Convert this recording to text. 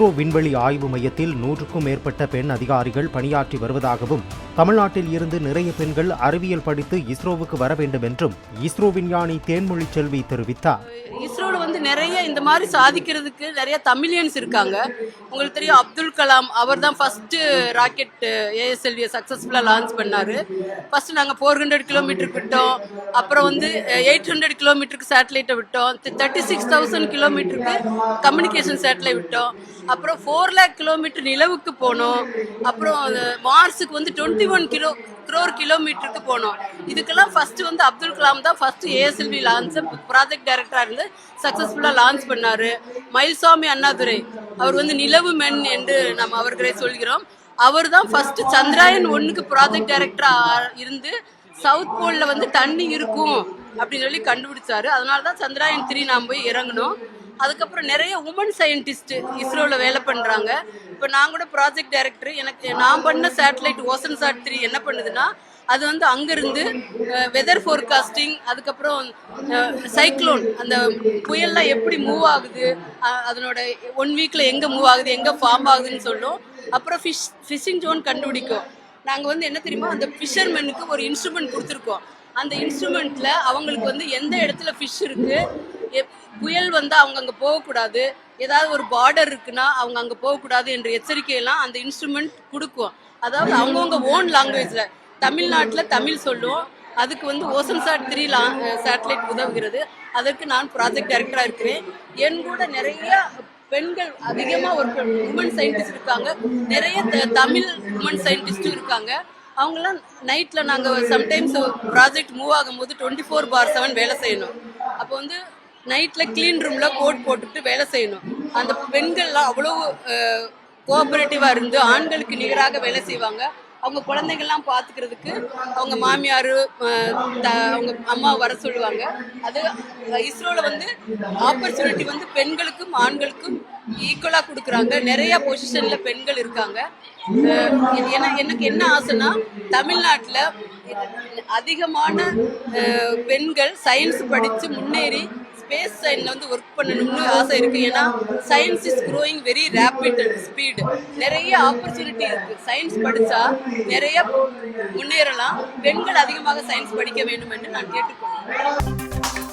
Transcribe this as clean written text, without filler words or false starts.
இஸ்ரோ விண்வெளி ஆய்வு மையத்தில் 100க்கும் மேற்பட்ட பெண் அதிகாரிகள் பணியாற்றி வருவதாகவும், தமிழ்நாட்டில் இருந்து நிறைய பெண்கள் அறிவியல் படித்து இஸ்ரோவுக்கு வர வேண்டும் என்றும் இஸ்ரோ விஞ்ஞானி தேன்மொழி செல்வி தெரிவித்தார். இஸ்ரோல நிறைய இந்த மாதிரி சாதிக்கிறதுக்கு நிறைய தமிழியன்ஸ் இருக்காங்க. உங்களுக்கு தெரியும், அப்துல் கலாம் அவர் தான் ஃபர்ஸ்ட் ராக்கெட் ஏஎஸ்எல்வியை சக்சஸ்ஃபுல்லாக லான்ச் பண்ணாரு. ஃபர்ஸ்ட் நாங்கள் 400 கிலோமீட்டருக்கு விட்டோம். அப்புறம் 800 கிலோமீட்டருக்கு சேட்டலைட்டை விட்டோம். 36,000 கிலோமீட்டருக்கு கம்யூனிகேஷன் சேட்டலைட் விட்டோம். அப்புறம் 4 lakh கிலோமீட்டர் நிலவுக்கு போனோம். அப்புறம் மார்ஸுக்கு 21 crore கிலோமீட்டருக்கு போனோம். இதுக்கெல்லாம் ஃபர்ஸ்ட் அப்துல் கலாம் தான் ஃபர்ஸ்ட் ஏஎஸ்எல்வி லான்ச் ப்ராஜெக்ட் டைரக்டராக இருந்து சக்ஸஸ்ஃபுல்லாக லான்ச் பண்ணாரு. மயில்சாமி அண்ணாதுரை அவர் நிலவு மென் என்று நம்ம அவர்களை சொல்கிறோம். அவர் தான் ஃபர்ஸ்ட் சந்திராயன் 1க்கு ப்ராஜெக்ட் டைரக்டராக இருந்து சவுத் போல்ல தண்ணி இருக்கும் அப்படின்னு சொல்லி கண்டுபிடிச்சாரு. அதனால தான் சந்திராயன் 3 நாம் போய் இறங்கணும். அதுக்கப்புறம் நிறைய உமன் சயின்டிஸ்ட் இஸ்ரோவில் வேலை பண்ணுறாங்க. இப்போ நான் கூட ப்ராஜெக்ட் டைரக்டர். நான் பண்ண சேட்டலைட் ஓசன்சாட் 3 என்ன பண்ணுதுன்னா, அது அங்கேருந்து வெதர் ஃபோர்காஸ்டிங், அதுக்கப்புறம் சைக்ளோன், அந்த புயல்லாம் எப்படி மூவ் ஆகுது, அதனோட 1 வீக்கில் எங்கே மூவ் ஆகுது, எங்கே ஃபார்ம் ஆகுதுன்னு சொல்லும். அப்புறம் ஃபிஷிங் ஜோன் கண்டுபிடிக்கும். நாங்கள் என்ன தெரியுமா, அந்த ஃபிஷர்மெனுக்கு ஒரு இன்ஸ்ட்ருமெண்ட் கொடுத்துருக்கோம். அந்த இன்ஸ்ட்ருமெண்ட்டில் அவங்களுக்கு எந்த இடத்துல ஃபிஷ் இருக்குது, புயல் அவங்க அங்கே போகக்கூடாது, ஏதாவது ஒரு பார்டர் இருக்குன்னா அவங்க அங்கே போகக்கூடாது என்ற எச்சரிக்கையெல்லாம் அந்த இன்ஸ்ட்ருமெண்ட் கொடுக்கும். அதாவது அவங்கவுங்க ஓன் லாங்குவேஜில், தமிழ்நாட்டில் தமிழ் சொல்லுவோம். அதுக்கு ஓசன்சாட் 3 சேட்டலைட் உதவுகிறது. அதற்கு நான் ப்ராஜெக்ட் டைரக்டராக இருக்கிறேன். என் கூட நிறைய பெண்கள் அதிகமாக ஒரு உமன் சயின்டிஸ்ட் இருக்காங்க. நிறைய தமிழ் உமன் சயின்டிஸ்ட்டும் இருக்காங்க. அவங்களாம் நைட்டில் நாங்கள் சம்டைம்ஸ் ப்ராஜெக்ட் மூவ் ஆகும்போது 24/7 வேலை செய்யணும். அப்போ நைட்டில் க்ளீன் ரூமில் கோட் போட்டுட்டு வேலை செய்யணும். அந்த பெண்கள்லாம் அவ்வளோ கோஆப்ரேட்டிவாக இருந்து ஆண்களுக்கு நிகராக வேலை செய்வாங்க. அவங்க குழந்தைகள்லாம் பார்த்துக்கிறதுக்கு அவங்க மாமியார் அவங்க அம்மா வர சொல்லுவாங்க. அது இஸ்ரோவில் ஆப்பர்ச்சுனிட்டி பெண்களுக்கும் ஆண்களுக்கும் ஈக்குவலாக கொடுக்குறாங்க. நிறையா பொசிஷனில் பெண்கள் இருக்காங்க. எனக்கு என்ன ஆசைன்னா, தமிழ்நாட்டில் அதிகமான பெண்கள் சயின்ஸ் படித்து முன்னேறி ஸ்பேஸ் சைன்ல ஒர்க் பண்ணணும்னு ஆசை இருக்குது. ஏன்னா science is growing very rapid and speed. நிறைய ஆப்பர்ச்சுனிட்டி இருக்குது. சயின்ஸ் படித்தா நிறைய முன்னேறலாம். பெண்கள் அதிகமாக சயின்ஸ் படிக்க வேண்டும் என்று நான் கேட்டுக்கொள்கிறேன்.